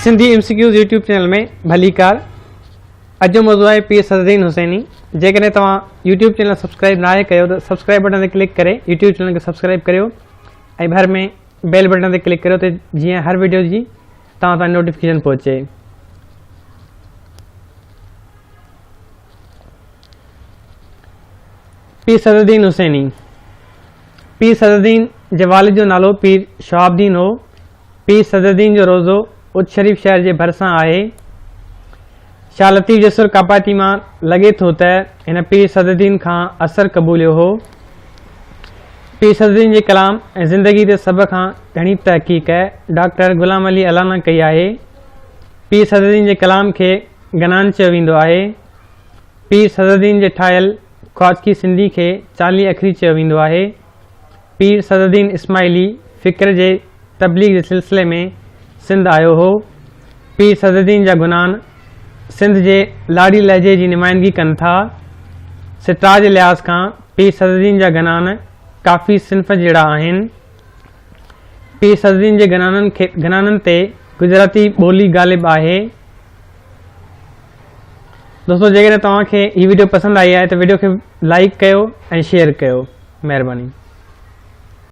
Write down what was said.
Sindhi MCQs YouTube channel में भलीकार। अॼु जो मौज़ू आहे पीर सदरुद्दीन हुसैनी। जेकॾहिं तव्हां यूट्यूब चैनल सब्सक्राइब ना कयो त सब्सक्राइब बटन ते क्लिक करे यूट्यूब चैनल खे सब्सक्राइब करियो ऐं भर में बेल बटन ते क्लिक करियो त जीअं हर वीडियो जी तव्हां ताईं नोटिफिकेशन पहुचे। पीर सदरुद्दीन हुसैनी। पीर सदरुद्दीन जे वालिद जो नालो पीर शहाबुद्दीन हो। पीर सदरुद्दीन जो रोज़ो उच शरीफ शहर जे भरिसां आहे। शाह लतीफ़ जसुर कापाती मां लॻे थो त हिन पीर सदरुद्दीन खां असर क़बूलियो हो। पीर सदरुद्दीन जे कलाम ऐं ज़िंदगी जे सभ खां घणी तहक़ीक़ डॉक्टर ग़ुलाम अली अलाना कई आहे। पीर सदरुद्दीन जे कलाम खे गनान चयो वेंदो आहे। पीर सदरुद्दीन जे ठाहियल ख्वाजगी सिंधी खे चाली अखरी चयो वेंदो आहे। पीर सदरुद्दीन इस्माइली फ़िक्र जे तबलीग जे सिलसिले में सिंध आयो हो। पीर सदरुद्दीन जा गुनान सिंध जे लाड़ी लहजे जी नुमाइंदगी कनि था। सिट्रा जे लिहाज़ खां पीर सदरुद्दीन जा गनान काफ़ी सिन्फ़ जहिड़ा आहिनि। पीर सदरुद्दीन जे गनाननि ते गुजराती ॿोली ग़ालिब आहे। दोस्तों, जेकॾहिं तव्हांखे हीअ वीडियो पसंदि आई आहे त वीडियो खे लाइक कयो ऐं शेयर कयो। महिरबानी।